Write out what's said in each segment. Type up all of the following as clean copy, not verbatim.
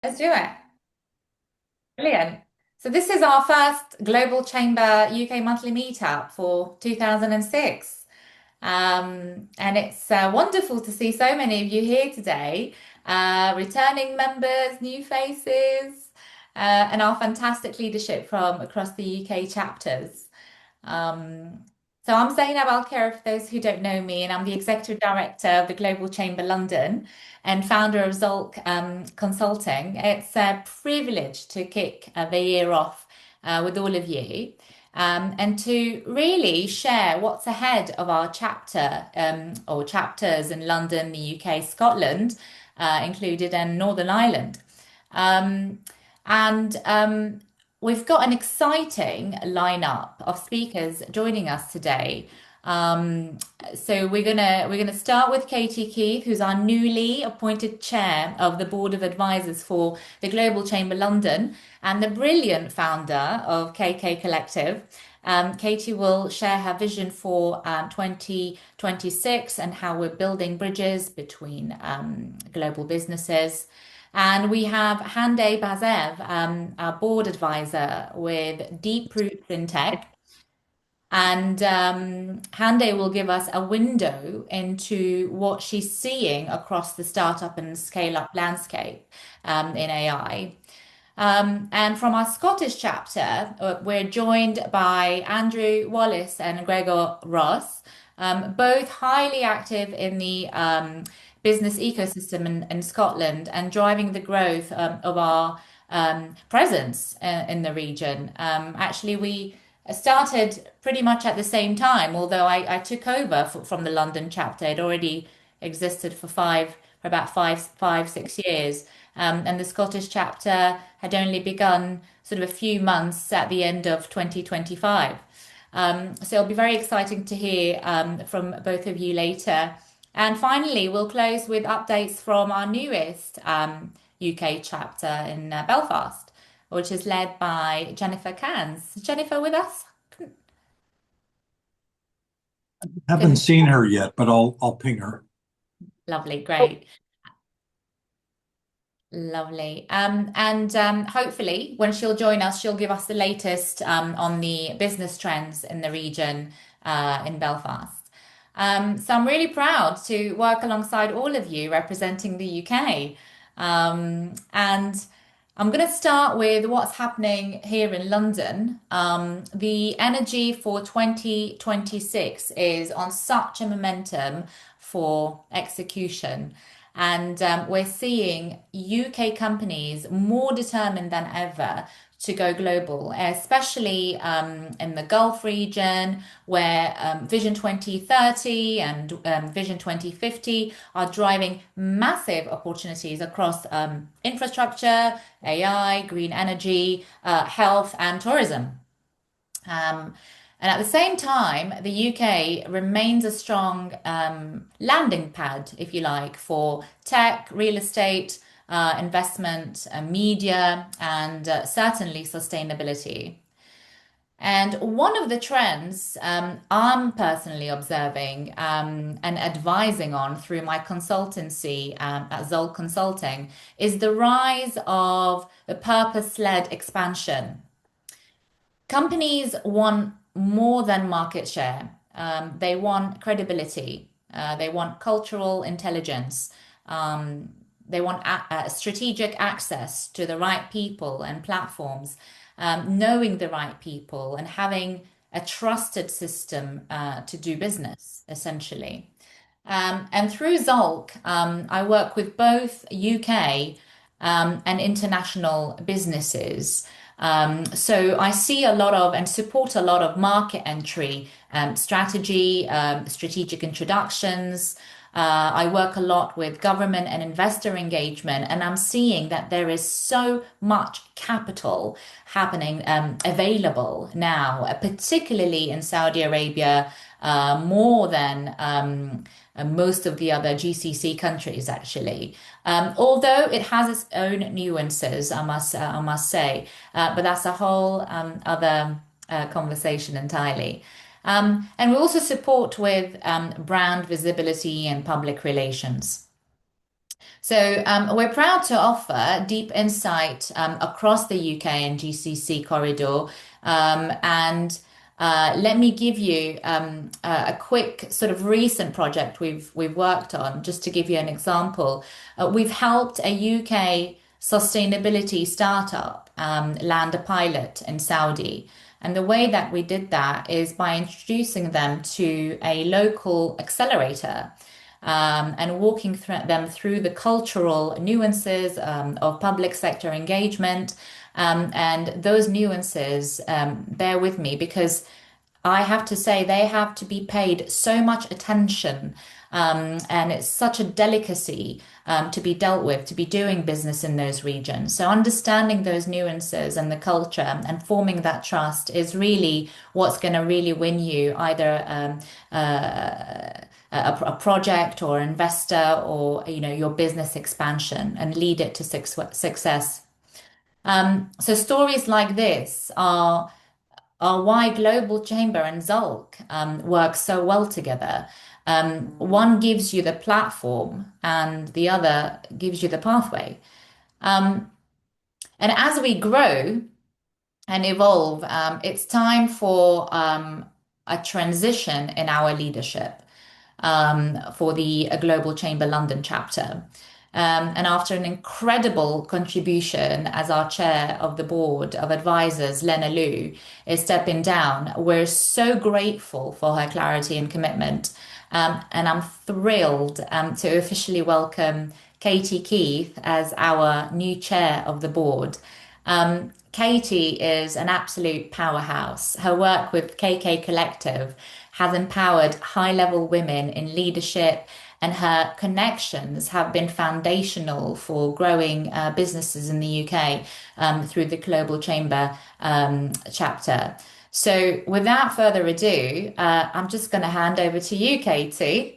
Let's do it. Brilliant. So this is our first Global Chamber UK monthly meetup for 2006. And it's wonderful to see so many of you here today, returning members, new faces, and our fantastic leadership from across the UK chapters. Um, so I'm Zainab Al-Khair, for those who don't know me, and I'm the Executive Director of the Global Chamber London and founder of Zolk Consulting. It's a privilege to kick the year off with all of you and to really share what's ahead of our chapter or chapters in London, the UK, Scotland included, and Northern Ireland. Um, and we've got an exciting lineup of speakers joining us today. Um, so we're gonna start with Katie Keith, who's our newly appointed chair of the Board of Advisors for the Global Chamber London and the brilliant founder of KK Collective. Katie will share her vision for 2026 and how we're building bridges between global businesses. And we have Hande Basev, our board advisor with deep roots in tech. And Hande will give us a window into what she's seeing across the startup and scale-up landscape in AI. And from our Scottish chapter, we're joined by Andrew Wallace and Gregor Ross, both highly active in the business ecosystem in Scotland and driving the growth of our presence in the region. Actually, we started pretty much at the same time, although I took over from the London chapter. It already existed for about 6 years. And the Scottish chapter had only begun sort of a few months at the end of 2025. So it'll be very exciting to hear from both of you later. And finally, we'll close with updates from our newest UK chapter in Belfast, which is led by Jennifer Cairns. Is Jennifer with us? Haven't Couldn't. seen her yet, but I'll ping her. Lovely, great. Lovely. And hopefully, when she'll join us, she'll give us the latest on the business trends in the region in Belfast. So I'm really proud to work alongside all of you representing the UK. And I'm going to start with what's happening here in London. The energy for 2026 is on such a momentum for execution. And we're seeing UK companies more determined than ever to go global, especially in the Gulf region, where Vision 2030 and Vision 2050 are driving massive opportunities across infrastructure, AI, green energy, health, and tourism. Um, and at the same time, the UK remains a strong landing pad, if you like, for tech, real estate, investment, media, and certainly sustainability. And one of the trends I'm personally observing and advising on through my consultancy at Zoll Consulting is the rise of the purpose-led expansion. Companies want more than market share. They want credibility. They want cultural intelligence. Um, they want strategic access to the right people and platforms, knowing the right people and having a trusted system to do business, essentially. And through Zolk, I work with both UK and international businesses. So I see a lot of and support a lot of market entry strategy, strategic introductions. I work a lot with government and investor engagement, and I'm seeing that there is so much capital happening available now, particularly in Saudi Arabia, more than most of the other GCC countries, actually. Although it has its own nuances, I must say, but that's a whole other conversation entirely. And we also support with brand visibility and public relations. So we're proud to offer deep insight across the UK and GCC corridor. And let me give you a quick sort of recent project we've worked on, just to give you an example. We've helped a UK sustainability startup land a pilot in Saudi. And the way that we did that is by introducing them to a local accelerator and walking them through the cultural nuances of public sector engagement. And those nuances, bear with me because I have to say they have to be paid so much attention. And it's such a delicacy to be dealt with, to be doing business in those regions. So understanding those nuances and the culture and forming that trust is really what's going to really win you either a project or investor or your business expansion and lead it to success. So stories like this are why Global Chamber and Zolk work so well together. One gives you the platform and the other gives you the pathway. And as we grow and evolve, it's time for a transition in our leadership for the Global Chamber London chapter. And after an incredible contribution as our chair of the board of advisors, Lena Liu, is stepping down, we're so grateful for her clarity and commitment. And I'm thrilled to officially welcome Katie Keith as our new chair of the board. Katie is an absolute powerhouse. Her work with KK Collective has empowered high-level women in leadership, and her connections have been foundational for growing businesses in the UK through the Global Chamber chapter. So, without further ado, I'm just going to hand over to you, Katie.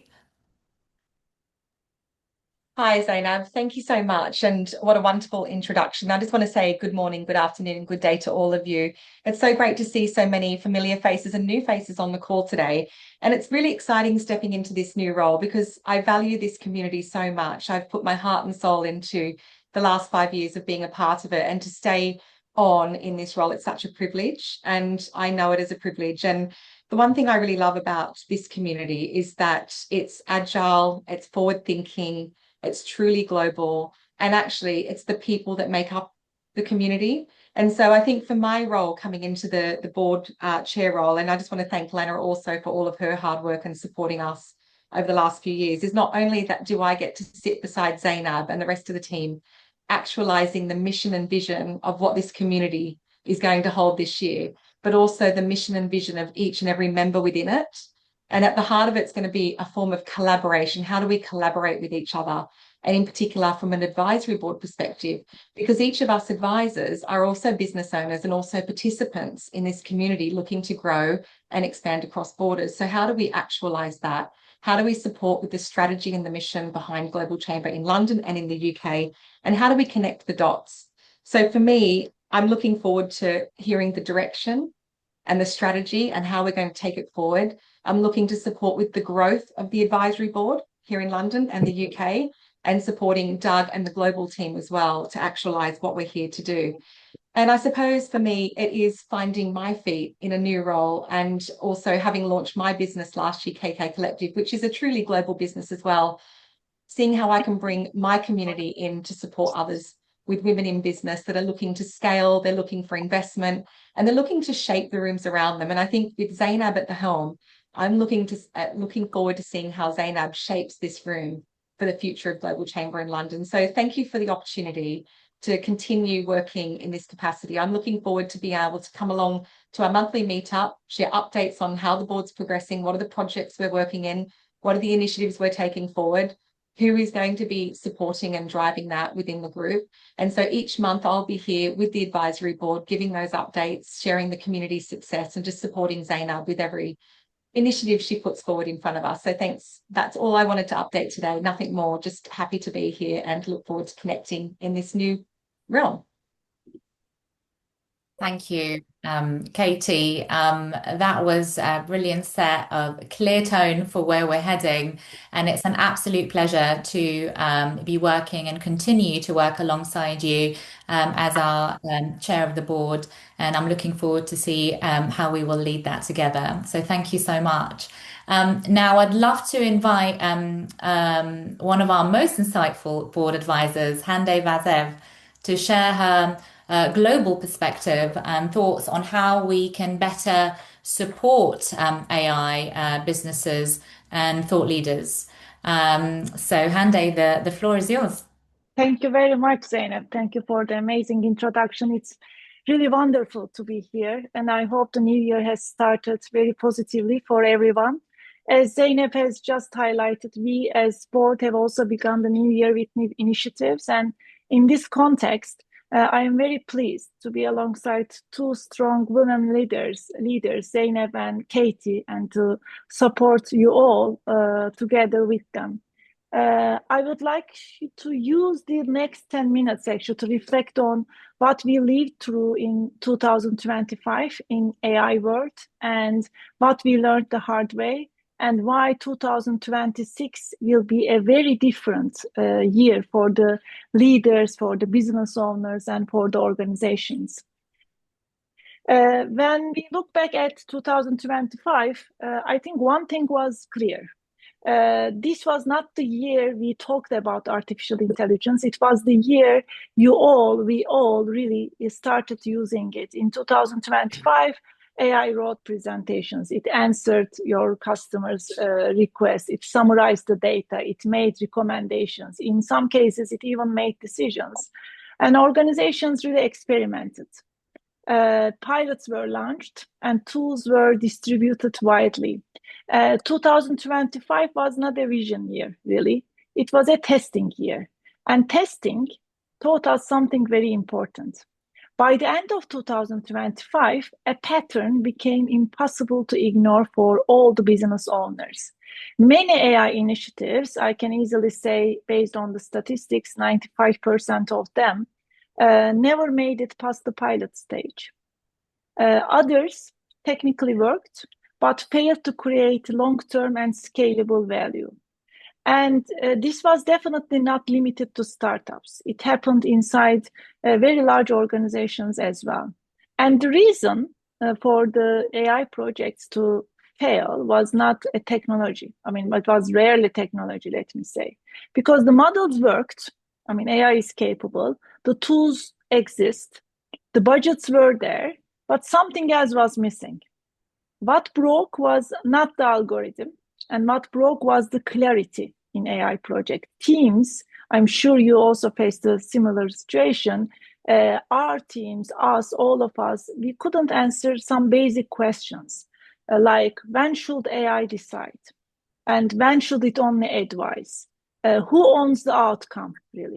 Hi, Zainab. Thank you so much. And what a wonderful introduction. I just want to say good morning, good afternoon, and good day to all of you. It's so great to see so many familiar faces and new faces on the call today. And it's really exciting stepping into this new role because I value this community so much. I've put my heart and soul into the last 5 years of being a part of it, and to stay on in this role, it's such a privilege. And I know it as a privilege. And the one thing I really love about this community is that it's agile, it's forward thinking, it's truly global. And actually, it's the people that make up the community. And so I think for my role coming into the board chair role, and I just want to thank Lana also for all of her hard work and supporting us over the last few years, is not only that do I get to sit beside Zainab and the rest of the team, actualizing the mission and vision of what this community is going to hold this year, but also the mission and vision of each and every member within it. And at the heart of it's going to be a form of collaboration. How do we collaborate with each other? And in particular, from an advisory board perspective, because each of us advisors are also business owners and also participants in this community looking to grow and expand across borders. So how do we actualize that? How do we support with the strategy and the mission behind Global Chamber in London and in the UK? And how do we connect the dots? So for me, I'm looking forward to hearing the direction and the strategy and how we're going to take it forward. I'm looking to support with the growth of the advisory board here in London and the UK, and supporting Doug and the global team as well to actualize what we're here to do. And I suppose for me, it is finding my feet in a new role, and also having launched my business last year, KK Collective, which is a truly global business as well, seeing how I can bring my community in to support others with women in business that are looking to scale, they're looking for investment, and they're looking to shape the rooms around them. And I think with Zainab at the helm, I'm looking forward to seeing how Zainab shapes this room for the future of Global Chamber in London. So thank you for the opportunity to continue working in this capacity. I'm looking forward to being able to come along to our monthly meetup, share updates on how the board's progressing, what are the projects we're working in, what are the initiatives we're taking forward, who is going to be supporting and driving that within the group. And so each month I'll be here with the advisory board, giving those updates, sharing the community success, and just supporting Zainab with every initiative she puts forward in front of us. So thanks. That's all I wanted to update today. Nothing more. Just happy to be here and look forward to connecting in this new realm. Thank you, Katie. That was a brilliant set of clear tone for where we're heading. And it's an absolute pleasure to be working and continue to work alongside you as our chair of the board. And I'm looking forward to see how we will lead that together. So thank you so much. Now, I'd love to invite one of our most insightful board advisors, Hande Basev, to share her global perspective and thoughts on how we can better support AI businesses and thought leaders. So, Hande, the floor is yours. Thank you very much, Zeynep. Thank you for the amazing introduction. It's really wonderful to be here, and I hope the new year has started very positively for everyone. As Zeynep has just highlighted, we as board have also begun the new year with new initiatives, and in this context, I am very pleased to be alongside two strong women leaders, Zeynep and Katie, and to support you all together with them. I would like to use the next 10 minutes actually to reflect on what we lived through in 2025 in AI world and what we learned the hard way and why 2026 will be a very different year for the leaders, for the business owners, and for the organizations. When we look back at 2025, I think one thing was clear. This was not the year we talked about artificial intelligence. It was the year we all really started using it. In 2025, AI wrote presentations. It answered your customers' requests. It summarized the data. It made recommendations. In some cases, it even made decisions. And organizations really experimented. Pilots were launched and tools were distributed widely. 2025 was not a vision year, really. It was a testing year. And testing taught us something very important. By the end of 2025, a pattern became impossible to ignore for all the business owners. Many AI initiatives, I can easily say, based on the statistics, 95% of them never made it past the pilot stage. Others technically worked, but failed to create long-term and scalable value. And this was definitely not limited to startups. It happened inside very large organizations as well. And the reason for the AI projects to fail was not a technology. I mean, it was rarely technology, let me say, because the models worked. I mean, AI is capable, the tools exist, the budgets were there, but something else was missing. What broke was not the algorithm, and what broke was the clarity in AI project. Teams, I'm sure you also faced a similar situation. Our teams, us, all of us, we couldn't answer some basic questions like when should AI decide? And when should it only advise? Who owns the outcome, really?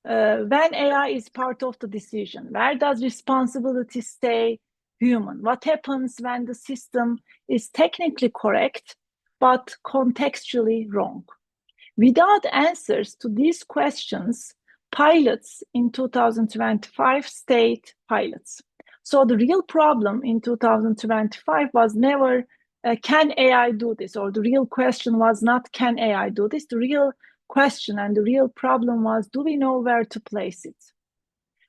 When AI is part of the decision, where does responsibility stay human? What happens when the system is technically correct, but contextually wrong? Without answers to these questions, pilots in 2025 stayed pilots. So the real problem in 2025 was never, can AI do this? Or the real question was not, can AI do this? The real question and the real problem was, do we know where to place it?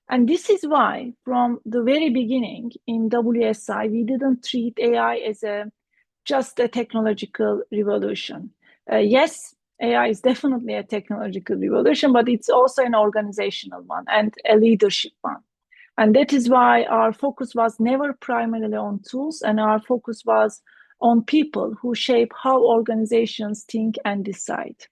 And this is why, from the very beginning in WSI, we didn't treat AI as just a technological revolution. Yes, AI is definitely a technological revolution, but it's also an organizational one and a leadership one. And that is why our focus was never primarily on tools, and our focus was on people who shape how organizations think and decide.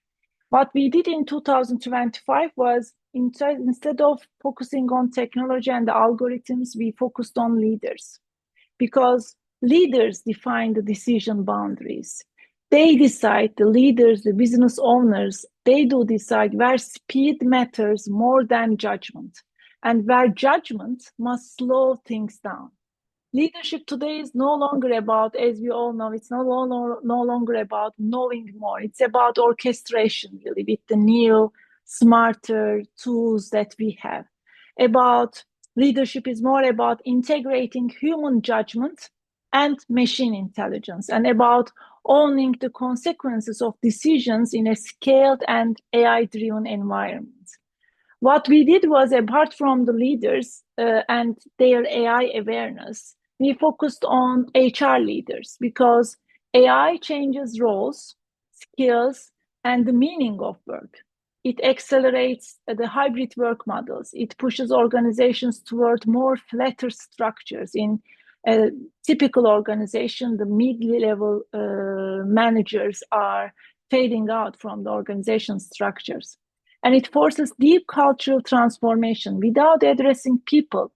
What we did in 2025 was, instead of focusing on technology and the algorithms, we focused on leaders, because leaders define the decision boundaries. They decide, the leaders, the business owners, they do decide where speed matters more than judgment, and where judgment must slow things down. Leadership today is no longer about, as we all know, it's no longer about knowing more. It's about orchestration, really, with the new, smarter tools that we have. about leadership is more about integrating human judgment and machine intelligence, and about owning the consequences of decisions in a scaled and AI-driven environment. What we did was, apart from the leaders and their AI awareness, we focused on HR leaders, because AI changes roles, skills, and the meaning of work. It accelerates the hybrid work models. It pushes organizations toward more flatter structures. In a typical organization, the mid-level managers are fading out from the organization structures. And it forces deep cultural transformation without addressing people,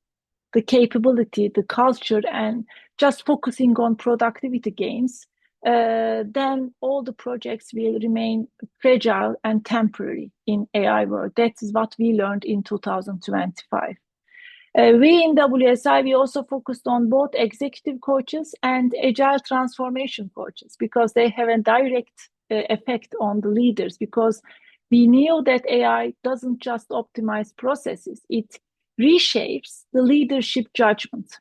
the capability, the culture, and just focusing on productivity gains. Then all the projects will remain fragile and temporary in AI world. That is what we learned in 2025. We in WSI, we also focused on both executive coaches and agile transformation coaches, because they have a direct effect on the leaders, because we knew that AI doesn't just optimize processes, it reshapes the leadership judgment.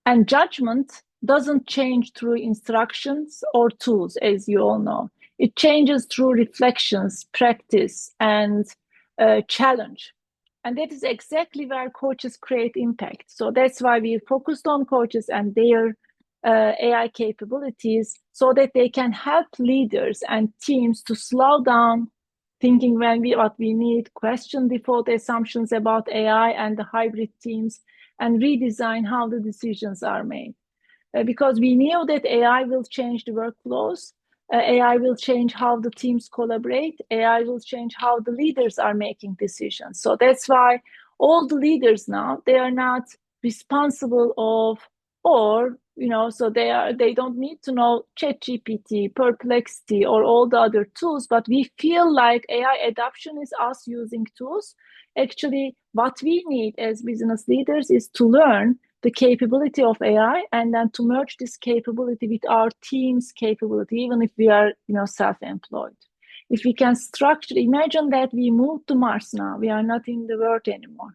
And judgment doesn't change through instructions or tools, as you all know. It changes through reflections, practice, and challenge. And that is exactly where coaches create impact. So that's why we focused on coaches and their AI capabilities, so that they can help leaders and teams to slow down thinking what we need, question default assumptions about AI and the hybrid teams, and redesign how the decisions are made. Because we knew that AI will change the workflows, AI will change how the teams collaborate, AI will change how the leaders are making decisions. So that's why all the leaders now, they are not responsible of, or so they don't need to know ChatGPT, Perplexity, or all the other tools, but we feel like AI adoption is us using tools. Actually, what we need as business leaders is to learn the capability of AI, and then to merge this capability with our team's capability, even if we are self-employed. If we can structure, imagine that we moved to Mars now, we are not in the world anymore.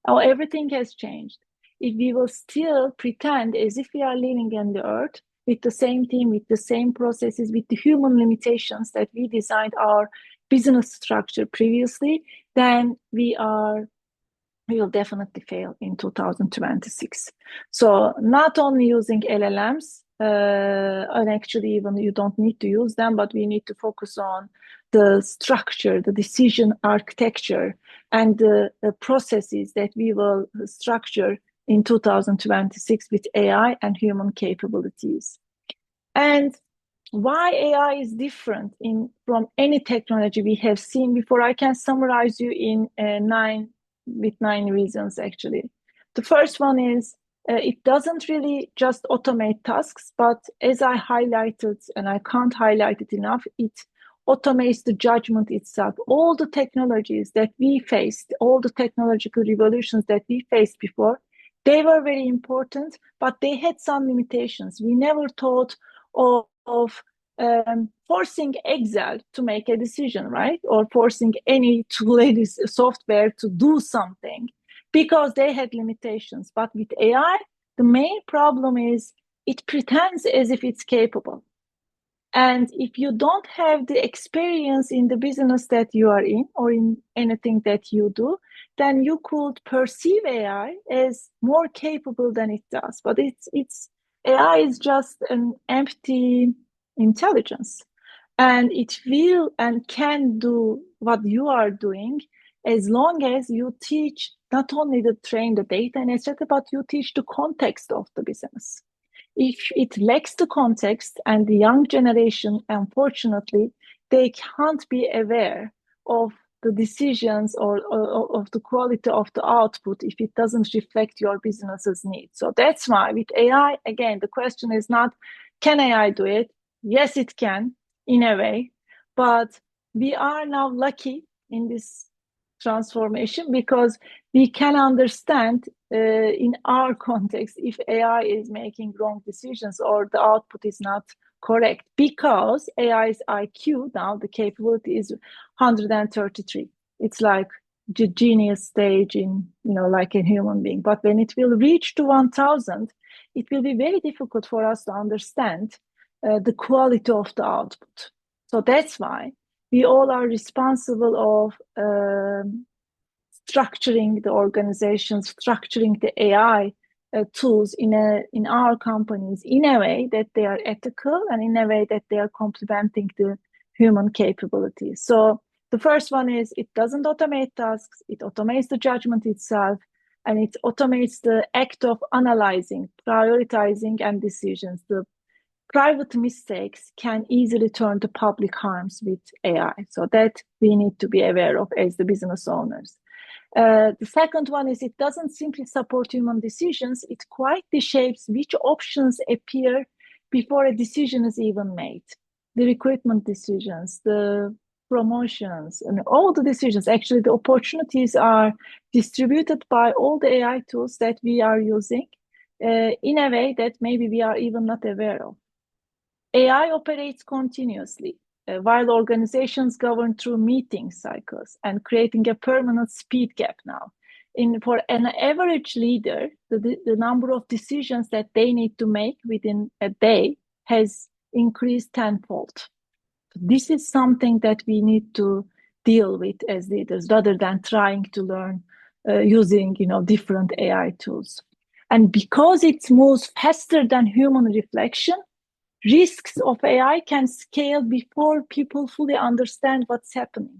Everything has changed. If we will still pretend as if we are living on the earth with the same team, with the same processes, with the human limitations that we designed our business structure previously, then we will definitely fail in 2026. So not only using LLMs, and actually even you don't need to use them, but we need to focus on the structure, the decision architecture, and the processes that we will structure in 2026 with AI and human capabilities. And why AI is different from any technology we have seen before, I can summarize you in 9 reasons actually. The first one is it doesn't really just automate tasks, but as I highlighted, and I can't highlight it enough, it automates the judgment itself. All the technologies that we faced, all the technological revolutions that we faced before, they were very important, but they had some limitations. We never thought of forcing Excel to make a decision, right? Or forcing any tool, any software to do something, because they had limitations. But with AI, the main problem is it pretends as if it's capable. And if you don't have the experience in the business that you are in, or in anything that you do, then you could perceive AI as more capable than it does. But it's AI is just an empty intelligence, and it will and can do what you are doing, as long as you teach not only to train the data and etc., but you teach the context of the business. If it lacks the context, and the young generation, unfortunately, they can't be aware of the decisions or of the quality of the output if it doesn't reflect your business's needs. So that's why with AI, again, the question is not, can AI do it? Yes, it can, in a way, but we are now lucky in this transformation, because we can understand in our context if AI is making wrong decisions or the output is not correct, because AI's IQ now, the capability is 133. It's like genius stage in, like a human being. But when it will reach to 1,000, it will be very difficult for us to understand the quality of the output. So that's why we all are responsible of structuring the organization, structuring the AI tools in our companies in a way that they are ethical and in a way that they are complementing the human capabilities. So the first one is it doesn't automate tasks, it automates the judgment itself, and it automates the act of analyzing, prioritizing, and decisions. The private mistakes can easily turn to public harms with AI. So that we need to be aware of as the business owners. The second one is it doesn't simply support human decisions, it quietly shapes which options appear before a decision is even made. The recruitment decisions, the promotions, and all the decisions, actually the opportunities are distributed by all the AI tools that we are using in a way that maybe we are even not aware of. AI operates continuously while organizations govern through meeting cycles and creating a permanent speed gap now. For an average leader, the number of decisions that they need to make within a day has increased tenfold. This is something that we need to deal with as leaders rather than trying to learn using different AI tools. And because it moves faster than human reflection, risks of AI can scale before people fully understand what's happening.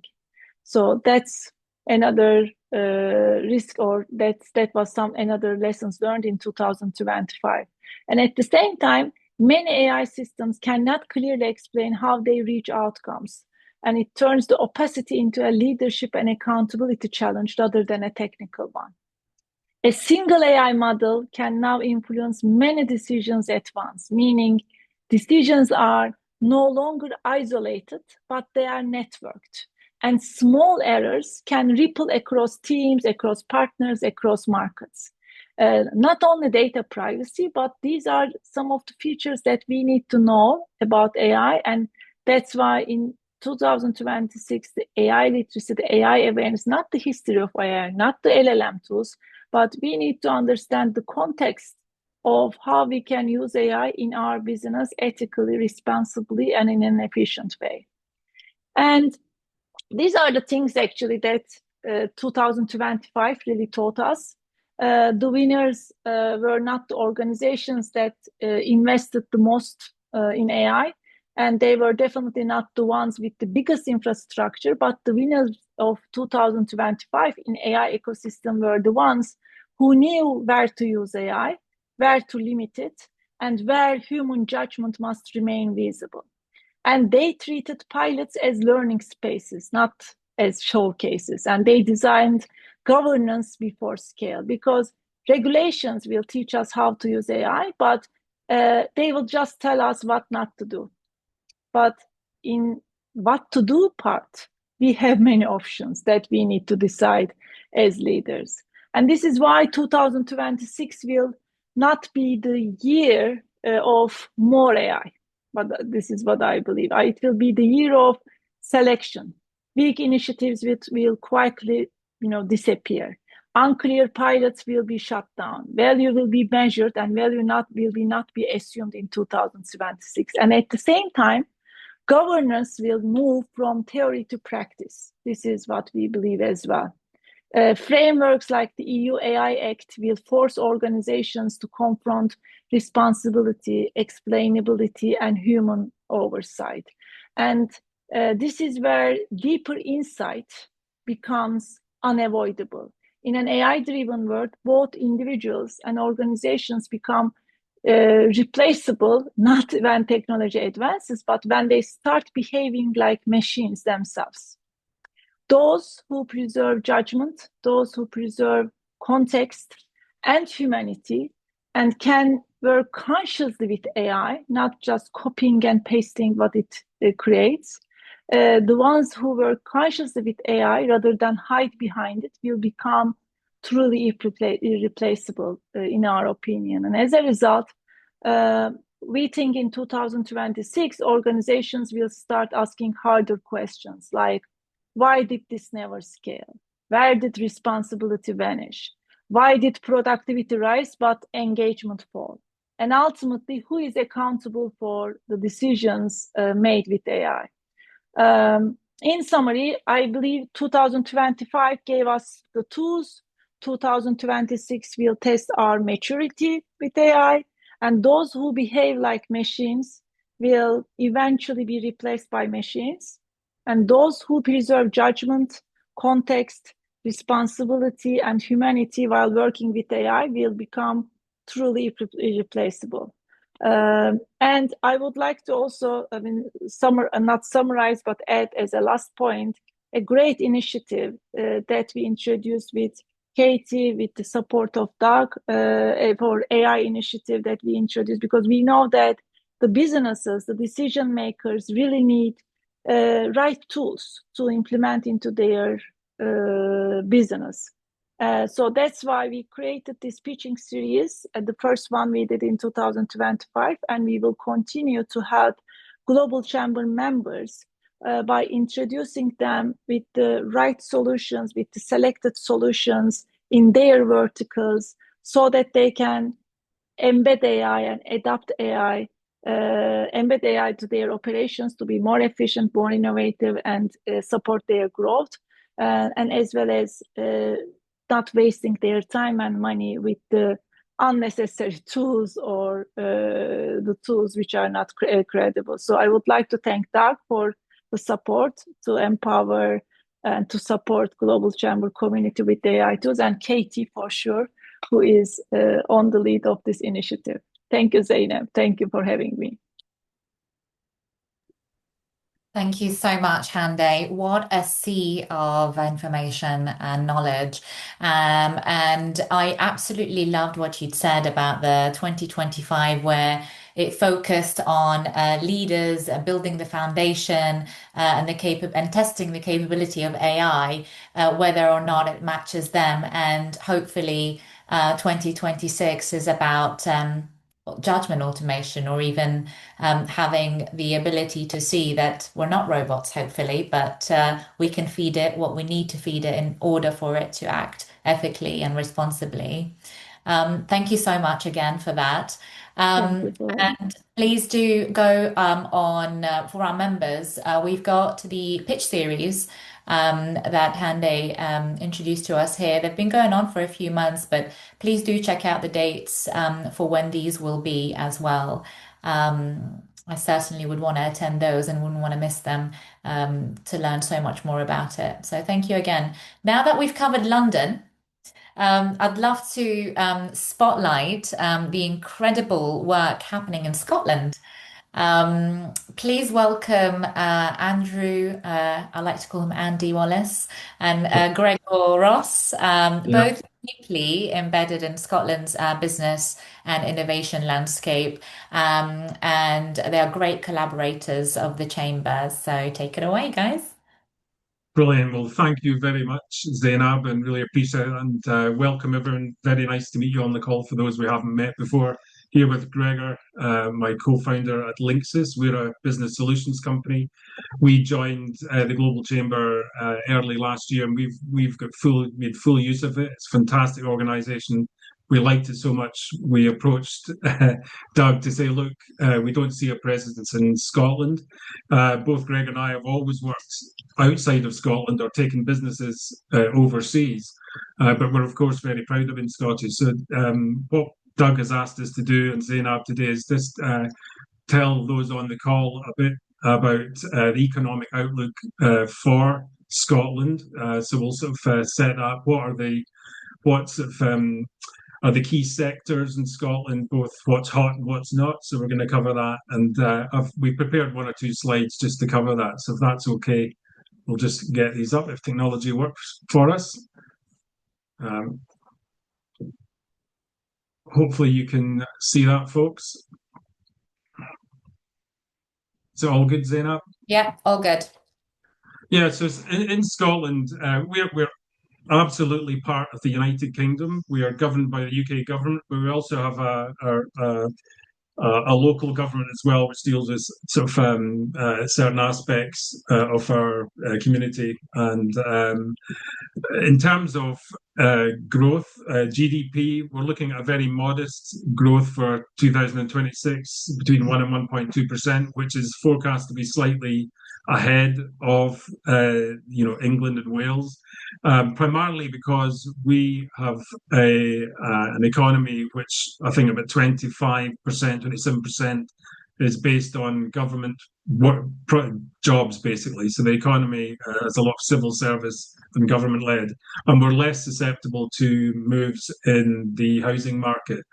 So that's another risk, or that was another lessons learned in 2025. And at the same time, many AI systems cannot clearly explain how they reach outcomes. And it turns the opacity into a leadership and accountability challenge rather than a technical one. A single AI model can now influence many decisions at once, meaning decisions are no longer isolated, but they are networked. And small errors can ripple across teams, across partners, across markets. Not only data privacy, but these are some of the features that we need to know about AI. And that's why in 2026, the AI literacy, the AI awareness, not the history of AI, not the LLM tools, but we need to understand the context of how we can use AI in our business ethically, responsibly, and in an efficient way. And these are the things actually that 2025 really taught us. The winners were not the organizations that invested the most in AI, and they were definitely not the ones with the biggest infrastructure, but the winners of 2025 in AI ecosystem were the ones who knew where to use AI, where to limit it, and where human judgment must remain visible. And they treated pilots as learning spaces, not as showcases. And they designed governance before scale, because regulations will teach us how to use AI, but they will just tell us what not to do. But in what to do part, we have many options that we need to decide as leaders. And this is why 2026 will not be the year of more AI. But this is what I believe. It will be the year of selection. Big initiatives will quietly, disappear. Unclear pilots will be shut down. Value will be measured, and value will not be assumed in 2026. And at the same time, governance will move from theory to practice. This is what we believe as well. Frameworks like the EU AI Act will force organizations to confront responsibility, explainability, and human oversight. And this is where deeper insight becomes unavoidable. In an AI-driven world, both individuals and organizations become replaceable, not when technology advances, but when they start behaving like machines themselves. Those who preserve judgment, those who preserve context and humanity, and can work consciously with AI, not just copying and pasting what it creates. The ones who work consciously with AI rather than hide behind it will become truly irreplaceable, in our opinion. And as a result, we think in 2026, organizations will start asking harder questions like, why did this never scale? Where did responsibility vanish? Why did productivity rise but engagement fall? And ultimately, who is accountable for the decisions made with AI? In summary, I believe 2025 gave us the tools. 2026 will test our maturity with AI, and those who behave like machines will eventually be replaced by machines. And those who preserve judgment, context, responsibility, and humanity while working with AI will become truly irreplaceable. And I would like to also, not summarize, but add as a last point, a great initiative that we introduced with Katie, with the support of Doug, for AI initiative that we introduced, because we know that the businesses, the decision makers really need right tools to implement into their business. So that's why we created this pitching series. The first one we did in 2025, and we will continue to help Global Chamber members by introducing them with the right solutions, with the selected solutions in their verticals, so that they can embed AI and adapt AI, embed AI to their operations to be more efficient, more innovative, and support their growth, and as well as not wasting their time and money with the unnecessary tools or the tools which are not credible. So I would like to thank Doug for the support to empower and to support Global Chamber community with AI tools, and Katie for sure, who is on the lead of this initiative. Thank you, Zeynep. Thank you for having me. Thank you so much, Hande. What a sea of information and knowledge. And I absolutely loved what you'd said about the 2025, where it focused on leaders building the foundation and and testing the capability of AI, whether or not it matches them. And hopefully, 2026 is about judgment automation, or even having the ability to see that we're not robots, hopefully, but we can feed it what we need to feed it in order for it to act ethically and responsibly. Thank you so much again for that. And please do go on for our members. We've got the pitch series that Hande introduced to us here. They've been going on for a few months, but please do check out the dates for when these will be as well. I certainly would want to attend those and wouldn't want to miss them to learn so much more about it. So thank you again. Now that we've covered London, I'd love to spotlight the incredible work happening in Scotland. Please welcome Andrew, I like to call him Andy Wallace, and Gregor Ross, both deeply embedded in Scotland's business and innovation landscape. And they are great collaborators of the Chamber. So take it away, guys. Brilliant. Well, thank you very much, Zainab, and really appreciate it. And welcome, everyone. Very nice to meet you on the call for those we haven't met before. Here with Gregor, my co-founder at Linksys. We're a business solutions company. We joined the Global Chamber early last year, and we've made full use of it. It's a fantastic organisation. We liked it so much, we approached Doug to say, look, we don't see a presence in Scotland. Both Greg and I have always worked outside of Scotland or taken businesses overseas, but we're of course very proud of being Scottish. So what Doug has asked us to do, and Zainab today, is just tell those on the call a bit about the economic outlook for Scotland. So we'll sort of set up what sort of are the key sectors in Scotland, both what's hot and what's not. So we're going to cover that, and we prepared one or two slides just to cover that. So if that's okay, we'll just get these up if technology works for us. Hopefully you can see that, folks. Is it all good, Zainab? Yeah, all good. Yeah, so in Scotland, we're absolutely part of the United Kingdom. We are governed by the UK government, but we also have a local government as well, which deals with sort of certain aspects of our community. And in terms of growth, GDP, we're looking at a very modest growth for 2026, between 1 and 1.2%, which is forecast to be slightly ahead of England and Wales, primarily because we have an economy which I think about 25%, 27% is based on government jobs, basically. So the economy has a lot of civil service and government led, and we're less susceptible to moves in the housing market.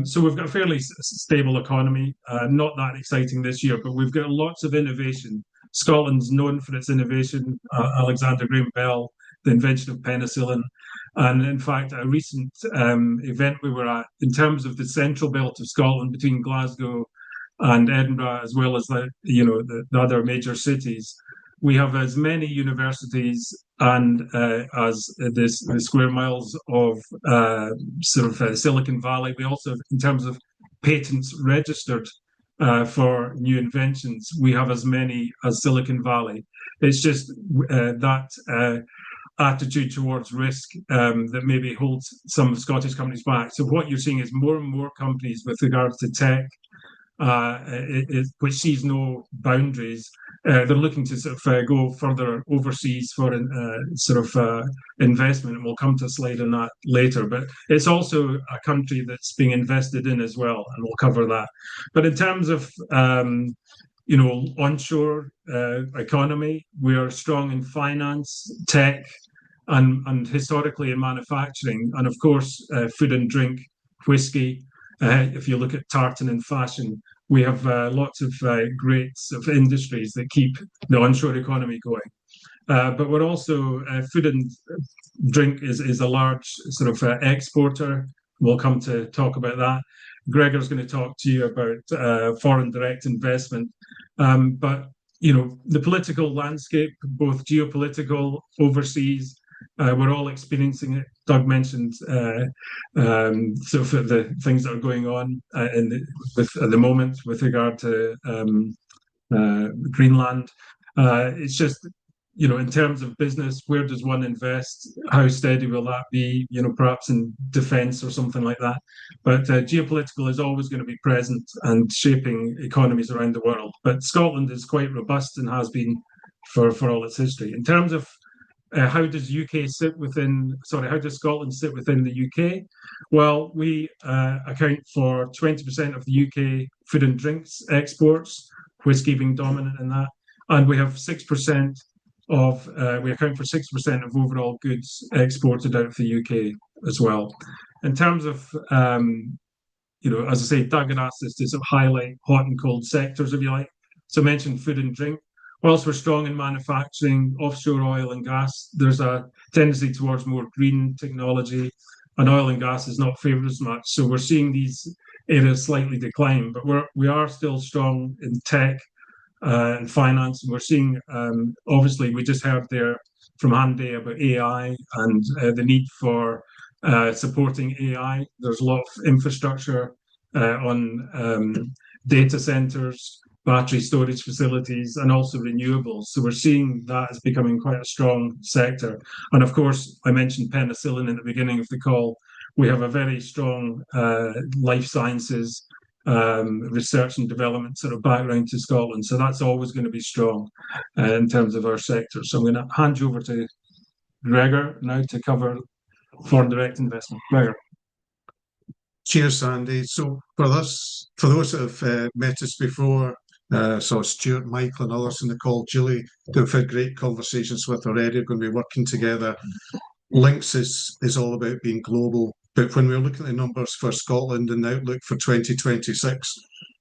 So we've got a fairly stable economy, not that exciting this year, but we've got lots of innovation. Scotland's known for its innovation, Alexander Graham Bell, the invention of penicillin. And in fact, a recent event we were at, in terms of the central belt of Scotland between Glasgow and Edinburgh, as well as the other major cities, we have as many universities and as the square miles of Silicon Valley. We also, in terms of patents registered for new inventions, we have as many as Silicon Valley. It's just that attitude towards risk that maybe holds some of Scottish companies back. So what you're seeing is more and more companies with regards to tech, which sees no boundaries. They're looking to sort of go further overseas for investment, and we'll come to a slide on that later. But it's also a country that's being invested in as well, and we'll cover that. But in terms of onshore economy, we are strong in finance, tech, and historically in manufacturing, and of course food and drink, whiskey. If you look at tartan and fashion, we have lots of great sort of industries that keep the onshore economy going. But we're also, food and drink is a large sort of exporter. We'll come to talk about that. Gregor's going to talk to you about foreign direct investment. But, the political landscape, both geopolitical, overseas, we're all experiencing it. Doug mentioned the things that are going on at the moment with regard to Greenland. It's just, in terms of business, where does one invest? How steady will that be? Perhaps in defence or something like that. But geopolitical is always going to be present and shaping economies around the world. But Scotland is quite robust and has been for all its history. In terms of how does Scotland sit within the UK? Well, we account for 20% of the UK food and drinks exports, whiskey being dominant in that, and we have 6% we account for 6% of overall goods exported out of the UK as well. In terms of, as I say, Doug had asked us to sort of highlight hot and cold sectors, if you like. So I mentioned food and drink. Whilst we're strong in manufacturing, offshore oil and gas, there's a tendency towards more green technology, and oil and gas is not favoured as much. So we're seeing these areas slightly decline, but we are still strong in tech and finance. And we're seeing, obviously, we just heard there from Hande about AI and the need for supporting AI. There's a lot of infrastructure on data centres, battery storage facilities, and also renewables. So we're seeing that as becoming quite a strong sector. And of course, I mentioned penicillin at the beginning of the call. We have a very strong life sciences research and development sort of background to Scotland. So that's always going to be strong in terms of our sector. So I'm going to hand you over to Gregor now to cover foreign direct investment. Gregor. Cheers, Sandy. So for those that have met us before, so Stuart, Michael and others in the call, Julie, that we've had great conversations with already, are going to be working together. Links is all about being global. But when we're looking at the numbers for Scotland and the outlook for 2026,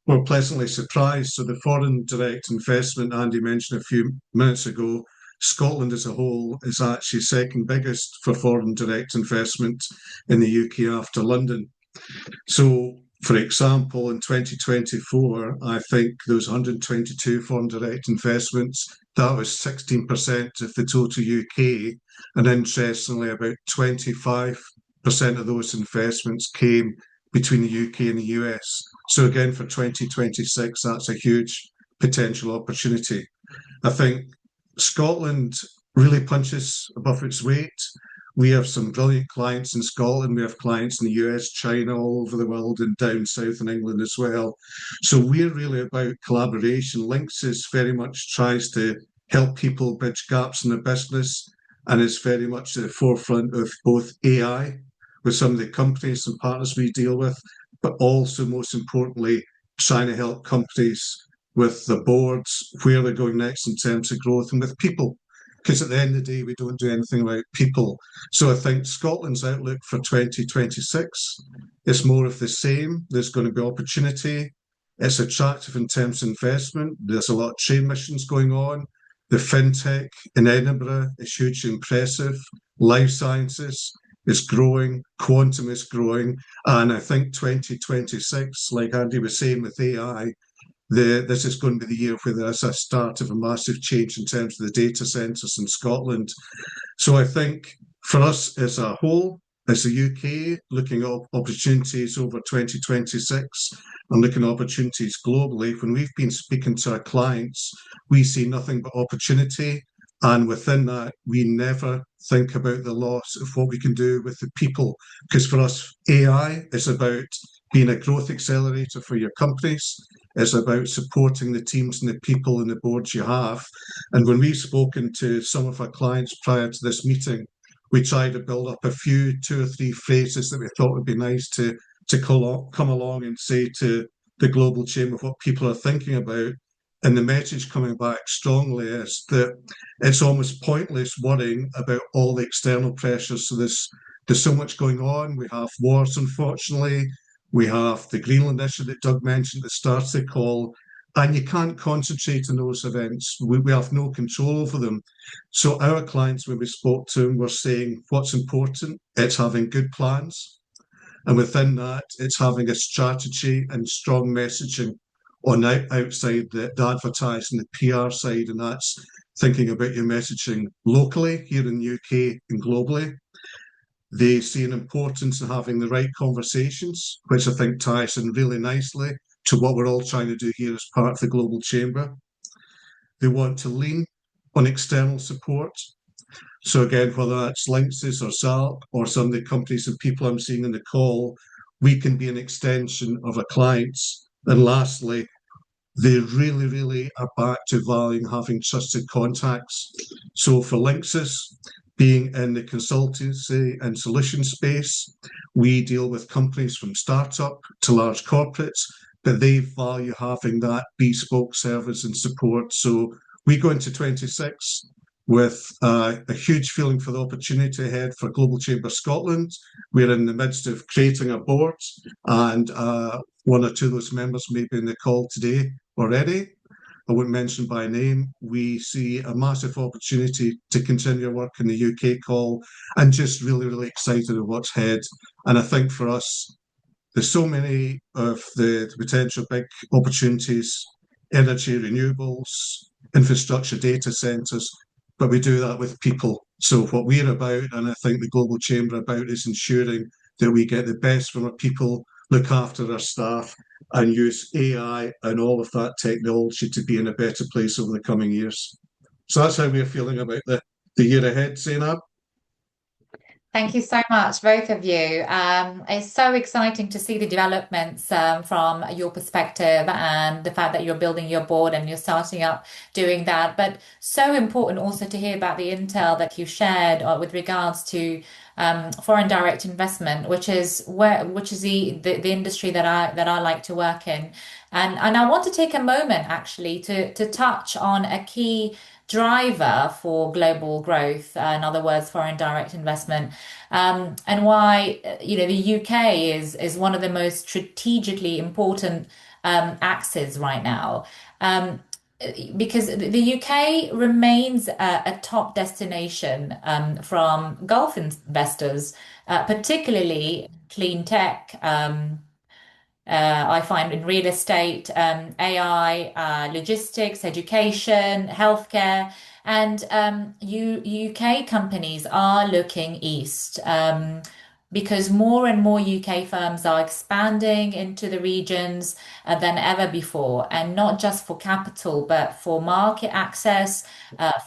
we're pleasantly surprised. So the foreign direct investment Andy mentioned a few minutes ago, Scotland as a whole is actually second biggest for foreign direct investment in the UK after London. So, for example, in 2024, I think there was 122 foreign direct investments. That was 16% of the total UK. And interestingly, about 25% of those investments came between the UK and the US. So again, for 2026, that's a huge potential opportunity. I think Scotland really punches above its weight. We have some brilliant clients in Scotland. We have clients in the US, China, all over the world, and down south in England as well. So we're really about collaboration. Linksys very much tries to help people bridge gaps in their business and is very much at the forefront of both AI with some of the companies and partners we deal with, but also, most importantly, trying to help companies with the boards, where they're going next in terms of growth, and with people. Because at the end of the day, we don't do anything without people. So I think Scotland's outlook for 2026 is more of the same. There's going to be opportunity. It's attractive in terms of investment. There's a lot of train missions going on. The fintech in Edinburgh is hugely impressive. Life sciences is growing. Quantum is growing. And I think 2026, like Andy was saying with AI, this is going to be the year where there is a start of a massive change in terms of the data centres in Scotland. So I think for us as a whole, as the UK, looking at opportunities over 2026 and looking at opportunities globally, when we've been speaking to our clients, we see nothing but opportunity. And within that, we never think about the loss of what we can do with the people. Because for us, AI is about being a growth accelerator for your companies. It's about supporting the teams and the people and the boards you have. And when we've spoken to some of our clients prior to this meeting, we tried to build up a few, 2 or 3 phrases that we thought would be nice to come along and say to the global chamber what people are thinking about. And the message coming back strongly is that it's almost pointless worrying about all the external pressures. So there's so much going on. We have wars, unfortunately. We have the Greenland issue that Doug mentioned at the start of the call, and you can't concentrate on those events. We have no control over them. So our clients, when we spoke to them, were saying what's important, it's having good plans. And within that, it's having a strategy and strong messaging on outside the advertising, the PR side, and that's thinking about your messaging locally here in the UK and globally. They see an importance in having the right conversations, which I think ties in really nicely to what we're all trying to do here as part of the Global Chamber. They want to lean on external support. So again, whether that's Linksys or SALP or some of the companies and people I'm seeing in the call, we can be an extension of our clients. And lastly, they really, really are back to valuing having trusted contacts. So for Linksys, being in the consultancy and solution space, we deal with companies from startup to large corporates, but they value having that bespoke service and support. So we go into 26 with a huge feeling for the opportunity ahead for Global Chamber Scotland. We're in the midst of creating a board, and 1 or 2 of those members may be in the call today already. I wouldn't mention by name. We see a massive opportunity to continue our work in the UK call, and just really, really excited about what's ahead. And I think for us, there's so many of the potential big opportunities: energy, renewables, infrastructure, data centres, but we do that with people. So what we're about, and I think the Global Chamber about, is ensuring that we get the best from our people, look after our staff, and use AI and all of that technology to be in a better place over the coming years. So that's how we're feeling about the year ahead, Zainab. Thank you so much, both of you. It's so exciting to see the developments from your perspective, and the fact that you're building your board and you're starting up doing that. But so important also to hear about the intel that you shared with regards to foreign direct investment, which is the industry that I like to work in. And I want to take a moment actually to touch on a key driver for global growth, in other words, foreign direct investment, and why the UK is one of the most strategically important axes right now. Because the UK remains a top destination from Gulf investors, particularly clean tech. I find in real estate, AI, logistics, education, healthcare, and UK companies are looking east. because more and more UK firms are expanding into the regions than ever before, and not just for capital, but for market access,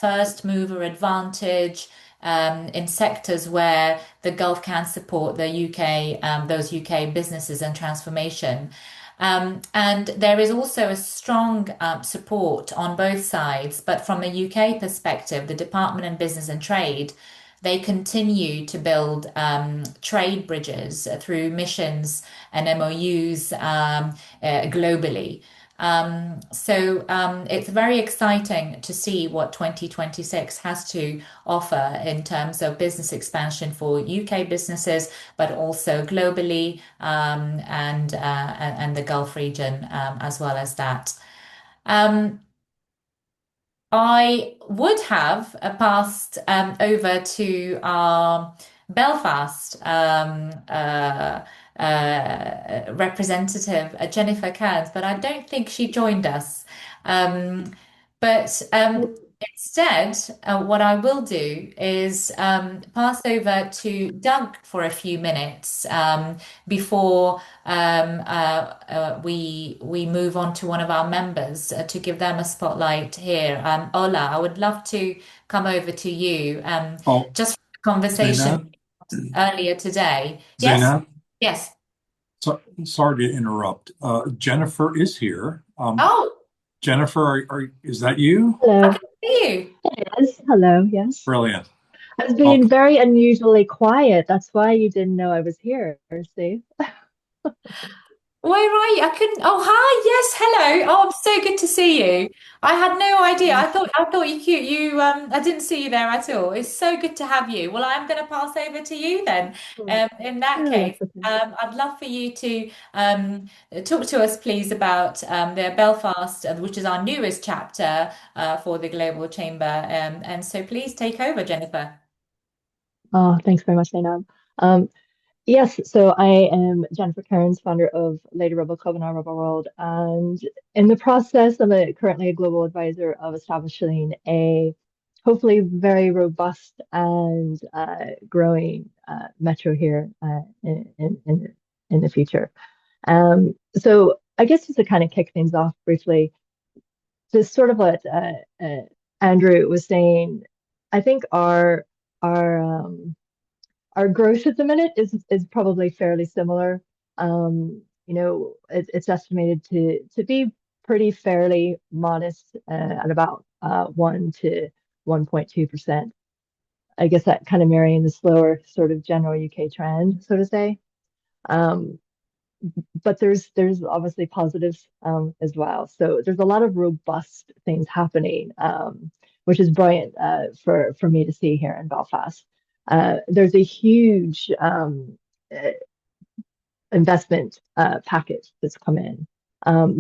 first mover advantage. In sectors where the Gulf can support the UK, those UK businesses and transformation. And there is also a strong support on both sides. But from a UK perspective, the Department of Business and Trade, they continue to build trade bridges through missions and MOUs globally. It's very exciting to see what 2026 has to offer in terms of business expansion for UK businesses, but also globally, and the Gulf region, as well as that. I would have passed over to our Belfast representative, Jennifer Cairns, but I don't think she joined us. But instead, what I will do is pass over to Doug for a few minutes before we move on to one of our members to give them a spotlight here. Ola, I would love to come over to you just for the conversation earlier today. Yes, Zainab, yes. so, sorry to interrupt. Jennifer is here. Oh, Jennifer, is that you? I Hello. can see you. Yes. Hello. Yes. Brilliant. I was being very unusually quiet. That's why you didn't know I was here, see? Where are you? I couldn't. Oh, hi. Yes, hello. Oh, I'm so good to see you. I had no idea. I thought you cute. I didn't see you there at all. It's so good to have you. Well, I'm going to pass over to you then. In that Oh, case, that's okay. I'd love for you to talk to us, please, about the Belfast, which is our newest chapter for the Global Chamber. And so, please take over, Jennifer. Oh, thanks very much, Zainab. Yes, so I am Jennifer Cairns, founder of Lady Rebel Globinar Rebel World, and in the process, I'm currently a global advisor of establishing a hopefully very robust and growing metro here in the future. So I guess just to kind of kick things off briefly, just sort of what Andrew was saying, I think our growth at the minute is probably fairly similar. It's estimated to be pretty fairly modest at about 1 to 1.2%. I guess that kind of marrying the slower sort of general UK trend, so to say. But there's obviously positives as well. So there's a lot of robust things happening, which is brilliant for me to see here in Belfast. There's a huge investment package that's come in.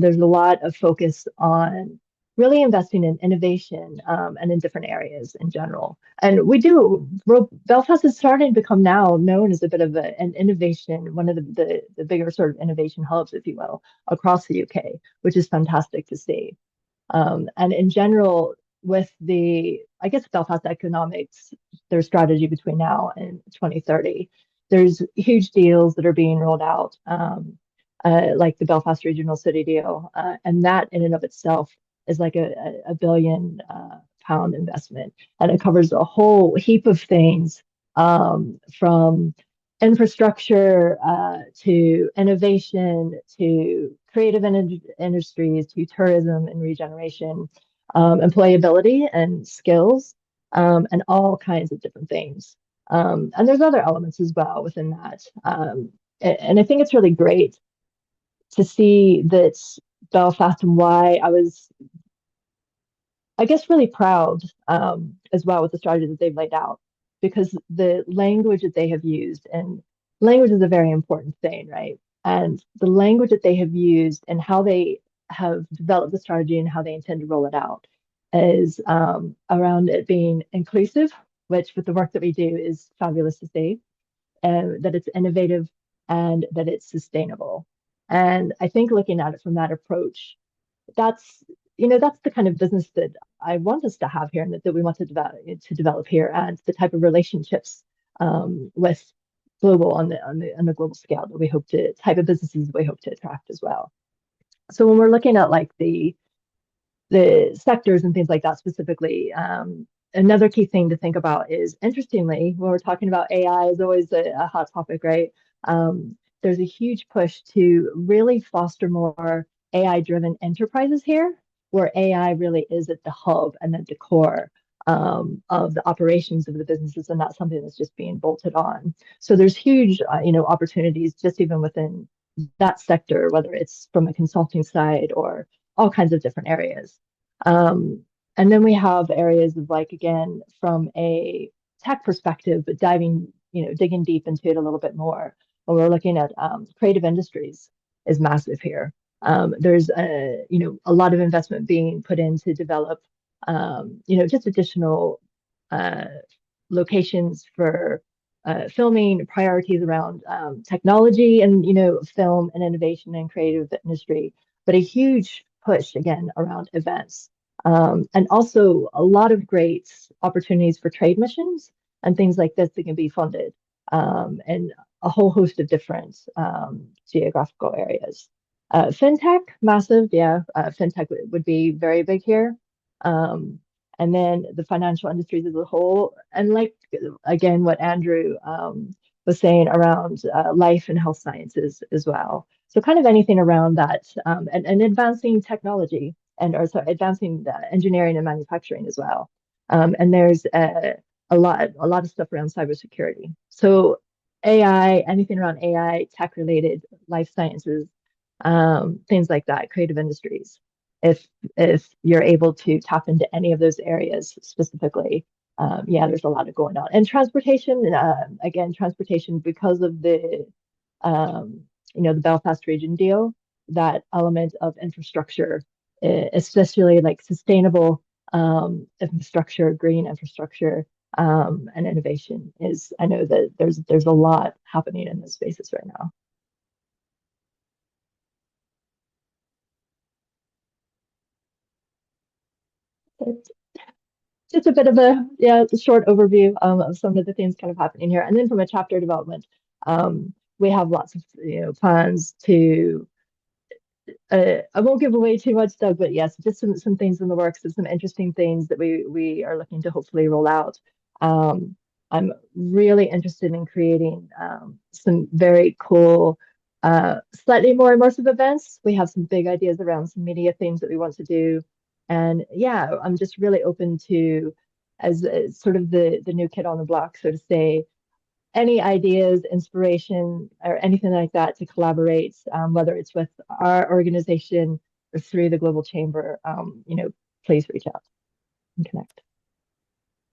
There's a lot of focus on really investing in innovation and in different areas in general. And Belfast is starting to become now known as a bit of an innovation, one of the bigger sort of innovation hubs, if you will, across the UK, which is fantastic to see. And in general, with I guess, Belfast economics, their strategy between now and 2030, there's huge deals that are being rolled out, like the Belfast Regional City deal. And that in and of itself is like a billion pound investment. And it covers a whole heap of things, from infrastructure to innovation to creative industries to tourism and regeneration, employability and skills, and all kinds of different things. And there's other elements as well within that. And I think it's really great to see that Belfast, and why I was, I guess, really proud as well with the strategy that they've laid out, because the language that they have used, and language is a very important thing, right? And the language that they have used and how they have developed the strategy and how they intend to roll it out is around it being inclusive, which with the work that we do is fabulous to see, and that it's innovative and that it's sustainable. And I think looking at it from that approach, that's that's the kind of business that I want us to have here, and that we want to develop here, and the type of relationships with global on the global scale that we hope to type of businesses we hope to attract as well. So when we're looking at like the sectors and things like that specifically, another key thing to think about is, interestingly, when we're talking about AI is always a hot topic, right? There's a huge push to really foster more AI-driven enterprises here, where AI really is at the hub and at the core of the operations of the businesses, and not something that's just being bolted on. So there's huge, opportunities just even within that sector, whether it's from a consulting side or all kinds of different areas. And then we have areas of, like, again, from a tech perspective, but digging deep into it a little bit more. When we're looking at creative industries is massive here. There's a lot of investment being put in to develop, just additional locations for filming, priorities around technology and, film and innovation and creative industry, but a huge push again around events. And also a lot of great opportunities for trade missions and things like this that can be funded, and a whole host of different geographical areas. Fintech, massive, yeah. Fintech would be very big here. And then the financial industries as a whole, and like, again, what Andrew was saying around life and health sciences as well. So kind of anything around that, and advancing technology advancing engineering and manufacturing as well. And there's a lot of stuff around cybersecurity. So AI, anything around AI, tech related, life sciences, things like that, creative industries. If you're able to tap into any of those areas specifically, there's a lot of going on. And transportation, again, transportation, because of the Belfast region deal, that element of infrastructure, especially like sustainable infrastructure, green infrastructure, and innovation is, I know that there's a lot happening in those spaces right now. Just a bit of a short overview of some of the things kind of happening here. And then from a chapter development, we have lots of plans to I won't give away too much, Doug, but yes, just some things in the works and some interesting things that we are looking to hopefully roll out. I'm really interested in creating some very cool, slightly more immersive events. We have some big ideas around some media things that we want to do. And yeah, I'm just really open to, as sort of the new kid on the block, so to say, any ideas, inspiration, or anything like that to collaborate, whether it's with our organization or through the Global Chamber, please reach out and connect.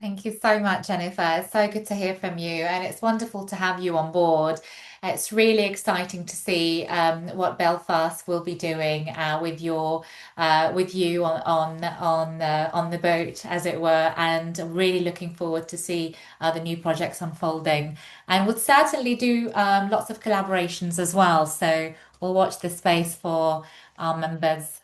Thank you so much, Jennifer. It's so good to hear from you, and it's wonderful to have you on board. It's really exciting to see what Belfast will be doing with you on the boat, as it were, and really looking forward to see the new projects unfolding. And we'll certainly do lots of collaborations as well. So we'll watch this space for our members.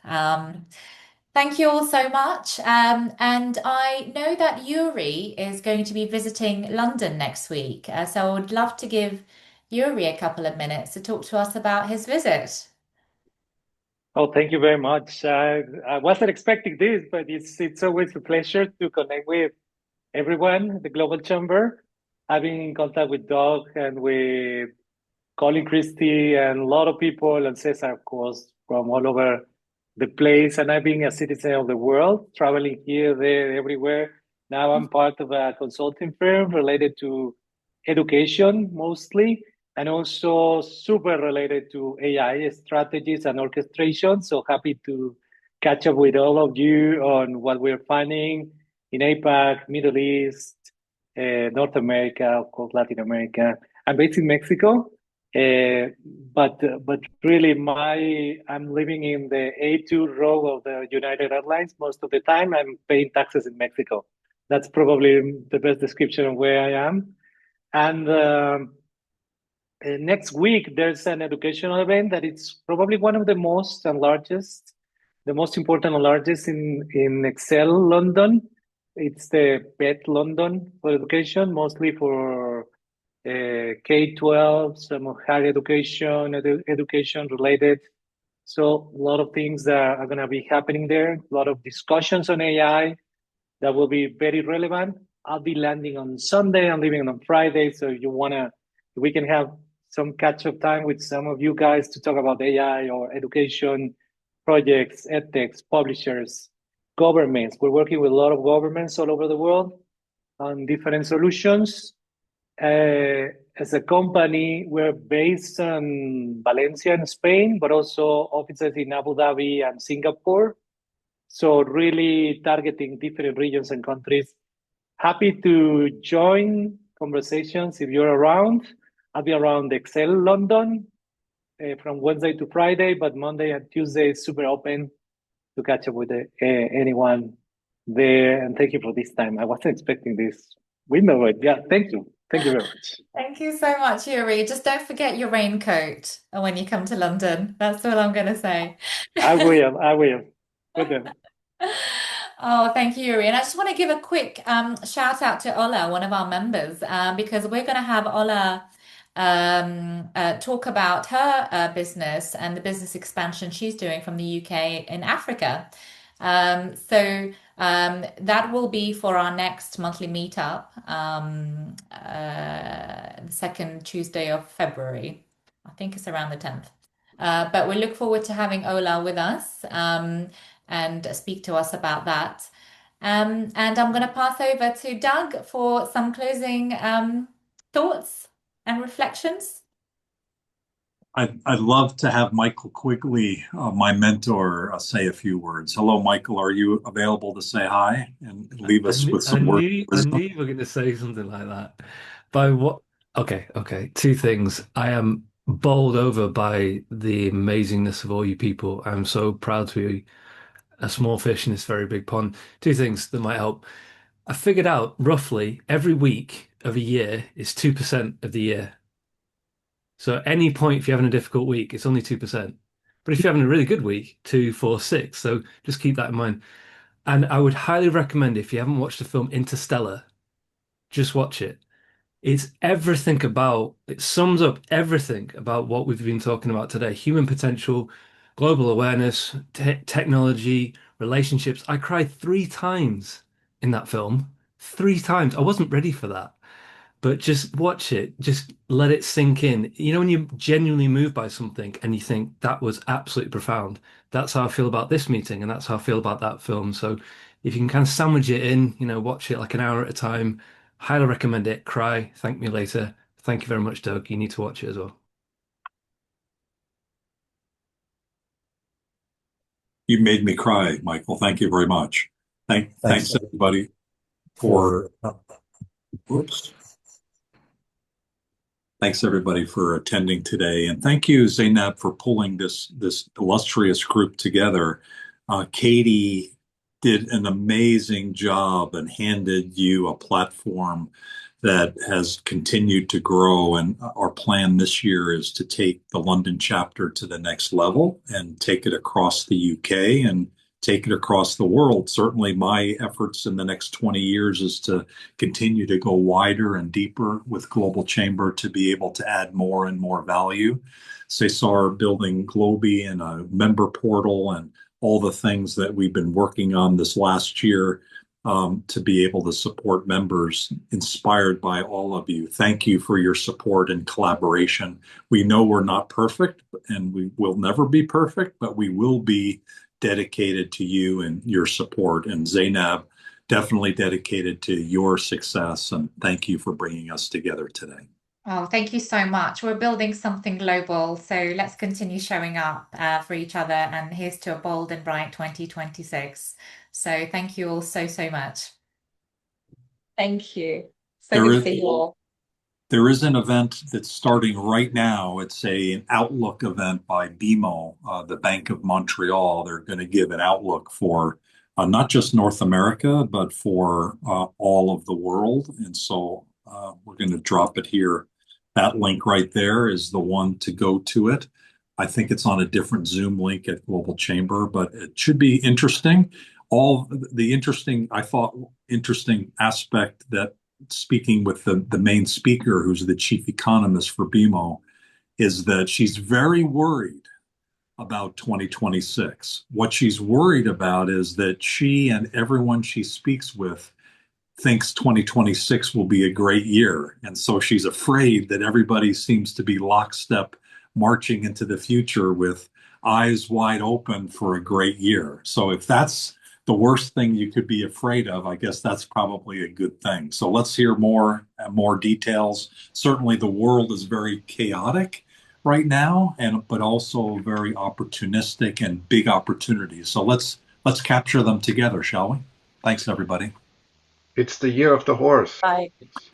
Thank you all so much. And I know that Yuri is going to be visiting London next week. So I would love to give Yuri a couple of minutes to talk to us about his visit. Oh, thank you very much. I wasn't expecting this, but it's always a pleasure to connect with everyone, the Global Chamber. I've been in contact with Doug and with Colin Christie and a lot of people, and Cesar, of course, from all over the place. And I've been a citizen of the world, traveling here, there, everywhere. Now I'm part of a consulting firm related to education mostly, and also super related to AI strategies and orchestration. So happy to catch up with all of you on what we're finding in APAC, Middle East, North America, of course, Latin America. I'm based in Mexico, but really I'm living in the A2 row of the United Airlines most of the time. I'm paying taxes in Mexico. That's probably the best description of where I am. And next week, there's an educational event that it's probably one of the most and largest, the most important and largest in Excel London. It's the PET London for education, mostly for K-12, some of higher education, education related. So a lot of things that are going to be happening there. A lot of discussions on AI that will be very relevant. I'll be landing on Sunday. I'm leaving on Friday. So we can have some catch-up time with some of you guys to talk about AI or education projects, edtechs, publishers, governments. We're working with a lot of governments all over the world on different solutions. As a company, we're based in Valencia in Spain, but also offices in Abu Dhabi and Singapore. So really targeting different regions and countries. Happy to join conversations if you're around. I'll be around Excel London from Wednesday to Friday, but Monday and Tuesday is super open to catch up with anyone there. And thank you for this time. I wasn't expecting this window, but yeah, thank you. Thank you very much. Thank you so much, Yuri. Just don't forget your raincoat when you come to London. That's all I'm going to say. I will. Okay. Oh, thank you, Yuri. And I just want to give a quick shout out to Ola, one of our members, because we're going to have Ola talk about her business and the business expansion she's doing from the UK in Africa. That will be for our next monthly meetup, the second Tuesday of February. I think it's around the 10th. But we look forward to having Ola with us and speak to us about that. And I'm going to pass over to Doug for some closing thoughts and reflections. I'd love to have Michael Quigley, my mentor, say a few words. Hello, Michael. Are you available to say hi and leave us with some words of I wisdom? knew you were going to say something like that. By what? Okay. Two things. I am bowled over by the amazingness of all you people. I'm so proud to be a small fish in this very big pond. Two things that might help. I figured out roughly every week of a year is 2% of the year. So at any point, if you're having a difficult week, it's only 2%. But if you're having a really good week, 2, 4, 6. So just keep that in mind. And I would highly recommend, if you haven't watched the film Interstellar, just watch it. It sums up everything about what we've been talking about today. Human potential, global awareness, technology, relationships. I cried 3 times in that film. 3 times. I wasn't ready for that. But just watch it, just let it sink in. You know, when you're genuinely moved by something and you think that was absolutely profound, that's how I feel about this meeting, and that's how I feel about that film. So if you can kind of sandwich it in, watch it like an hour at a time, highly recommend it. Cry, thank me later. Thank you very much, Doug. You need to watch it as well. You made me cry, Michael. Thank you very much. Thanks everybody for whoops. Thanks everybody for attending today, and thank you, Zainab, for pulling this illustrious group together. Katie did an amazing job and handed you a platform that has continued to grow. And our plan this year is to take the London chapter to the next level and take it across the UK and take it across the world. Certainly my efforts in the next 20 years is to continue to go wider and deeper with Global Chamber to be able to add more and more value. Cesar building Globi and a member portal and all the things that we've been working on this last year to be able to support members, inspired by all of you. Thank you for your support and collaboration. We know we're not perfect and we will never be perfect, but we will be dedicated to you and your support. And Zainab, definitely dedicated to your success. And thank you for bringing us together today. Oh, thank you so much. We're building something global, so let's continue showing up for each other. And here's to a bold and bright 2026. So thank you all so much. Thank you. So good to see you all. There is an event that's starting right now. It's an outlook event by BMO, the Bank of Montreal. They're going to give an outlook for not just North America, but for all of the world. And so we're going to drop it here. That link right there is the one to go to it. I think it's on a different Zoom link at Global Chamber, but it should be interesting. All the interesting aspect that speaking with the main speaker, who's the chief economist for BMO, is that she's very worried about 2026. What she's worried about is that she and everyone she speaks with thinks 2026 will be a great year. And so she's afraid that everybody seems to be lockstep marching into the future with eyes wide open for a great year. So if that's the worst thing you could be afraid of, I guess that's probably a good thing. So let's hear more details. Certainly the world is very chaotic right now, but also very opportunistic and big opportunities. So let's capture them together, shall we? Thanks, everybody. It's the year of the horse. Bye.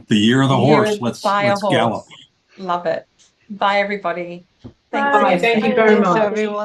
The year of the horse. Year Let's buy a gallop. horse. Love it. Bye, everybody. Thanks Bye. again. Thank you Bye, very everybody. much. everyone.